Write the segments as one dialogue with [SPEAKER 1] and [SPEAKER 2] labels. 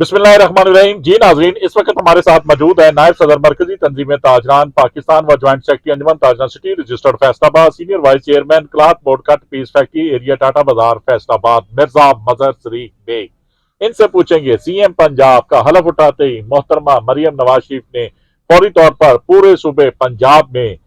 [SPEAKER 1] बिस्मिल्लाहिर्रहमानिर्रहीम। जी नाजरीन, इस वक्त हमारे साथ मौजूद है नायब सदर मरकजी तंजीम ताजरान पाकिस्तान व joint secretary Anjuman Tajiran city registered Faisalabad, senior vice chairman cloth board cut piece factory area Tata Bazaar Faisalabad, Mirza Mazhar Sharif Baig. इनसे पूछेंगे सीएम पंजाब का हलफ उठाते ही मोहतरमा मरियम नवाज शरीफ ने फौरी तौर पर पूरे सूबे पंजाब में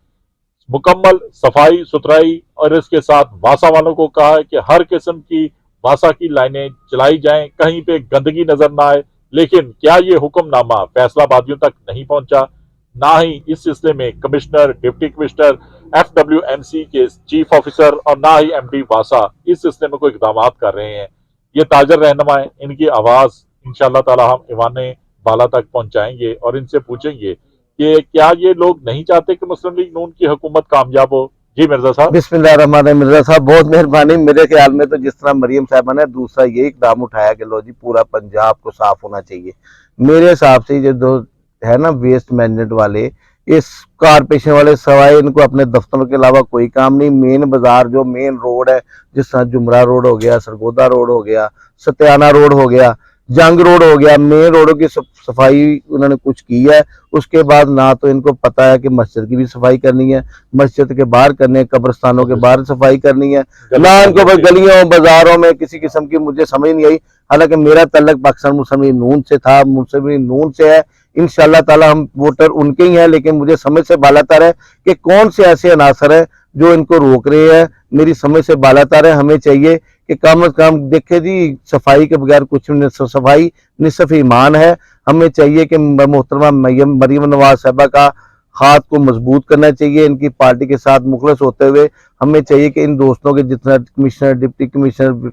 [SPEAKER 1] मुकम्मल सफाई सुथराई और इसके साथ वासा वालों को कहा है कि हर किस्म की वासा की लाइनें चलाई जाएं, कहीं पे गंदगी नजर ना आए। लेकिन क्या ये हुक्मनामा फैसलाबादियों तक नहीं पहुंचा? ना ही इस सिलसिले में कमिश्नर, डिप्टी कमिश्नर, FWMC के चीफ ऑफिसर और ना ही MD वासा इस सिलसिले में कोई इकदाम कर रहे हैं। ये ताजर रहनुमा है, इनकी आवाज इंशाअल्लाह ताला हम ईवान बाला तक पहुंचाएंगे और इनसे पूछेंगे कि क्या ये लोग नहीं चाहते कि मुस्लिम लीग नून की हुकूमत कामयाब हो। जी मिर्जा साहब।
[SPEAKER 2] बिस्मिल्लाहिर्रहमानिर्रहीम। मिर्जा साहब बहुत मेहरबानी। मेरे ख्याल में तो जिस तरह मरियम साहबा ने दूसरा ये इकदाम उठाया कि लो जी पूरा पंजाब को साफ होना चाहिए, मेरे हिसाब से ये दो है ना वेस्ट मैनेजमेंट वाले, इस कारपोरेशन वाले, सवाए इनको अपने दफ्तरों के अलावा कोई काम नहीं। मेन बाजार जो मेन रोड है, जिस तरह जुमरा रोड हो गया, सरगोदा रोड हो गया, सत्याना रोड हो गया, जंग रोड हो गया, मेन रोडों की सफाई उन्होंने कुछ की है। उसके बाद ना तो इनको पता है कि मस्जिद की भी सफाई करनी है, मस्जिद के बाहर करनी है, कब्रिस्तानों के बाहर सफाई करनी है, ना इनको गलियों बाजारों में किसी किस्म की मुझे समझ नहीं आई। हालांकि मेरा तल्लक पाकिस्तान मुस्लिम लीग नून से था, मुस्लिम लीग नून से है, इंशाअल्लाह ताला हम वोटर उनके ही हैं, लेकिन मुझे समझ से बालातर है कि कौन से ऐसे अनासर है जो इनको रोक रहे हैं। मेरी समझ से बालातर है। हमें चाहिए कि कम से कम देखे जी, सफाई के बगैर कुछ नहीं, सफाई निसफ ईमान है। हमें चाहिए कि मोहतरमा मरियम नवाज साहबा का हाथ को मजबूत करना चाहिए। इनकी पार्टी के साथ मुखलस होते हुए हमें चाहिए कि इन दोस्तों के जितना कमिश्नर, डिप्टी कमिश्नर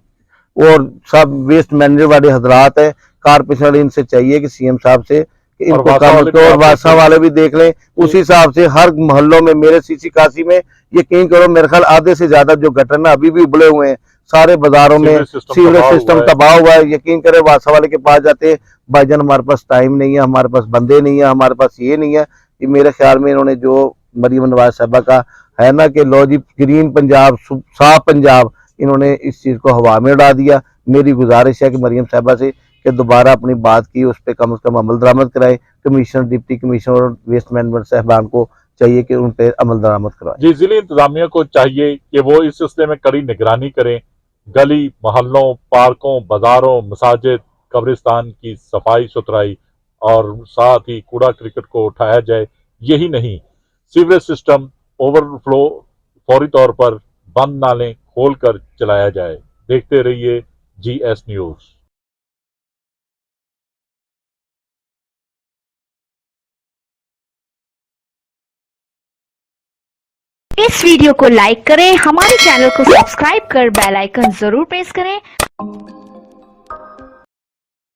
[SPEAKER 2] और सब वेस्ट मैनेजर वाले हजरात है, कारपोरेशन वाले, इनसे चाहिए कि सीएम साहब से कि इनको काम और वासा वाले भी देख लें। उसी हिसाब से हर मोहल्लों में, मेरे सीसी काशी में यकीन करो मेरे ख्याल आधे से ज्यादा जो गटर ना अभी भी उबले हुए हैं, सारे बाजारों में सीवरेज सिस्टम तबाह हुआ है। यकीन करे वासा वाले के पास जाते, भाईजान हमारे पास टाइम नहीं है, हमारे पास बंदे नहीं है, हमारे पास ये नहीं है। ये मेरे ख्याल में इन्होंने जो मरियम नवाज साहबा का है ना कि लो जी ग्रीन पंजाब, साफ पंजाब, इन्होंने इस चीज को हवा में उड़ा दिया। मेरी गुजारिश है कि मरियम साहबा से कि दोबारा अपनी बात की उस पर कम से कम अमल दरामद कराए। कमिश्नर, डिप्टी कमिश्नर और वेस्ट मैनेजमेंट साहबान को चाहिए कि उन पर अमल दरामद कराए।
[SPEAKER 1] जी, जिले इंतजामिया को चाहिए कि वो इस सिलसिले में कड़ी निगरानी करें। गली मोहल्लों, पार्कों, बाजारों, मसाजिद, कब्रिस्तान की सफाई सुथराई और साथ ही कूड़ा क्रिकेट को उठाया जाए। यही नहीं, सीवरेज सिस्टम ओवरफ्लो फौरी तौर पर बंद नाले खोलकर चलाया जाए। देखते रहिए GS न्यूज।
[SPEAKER 3] इस वीडियो को लाइक करें, हमारे चैनल को सब्सक्राइब कर बेल आइकन जरूर प्रेस करें।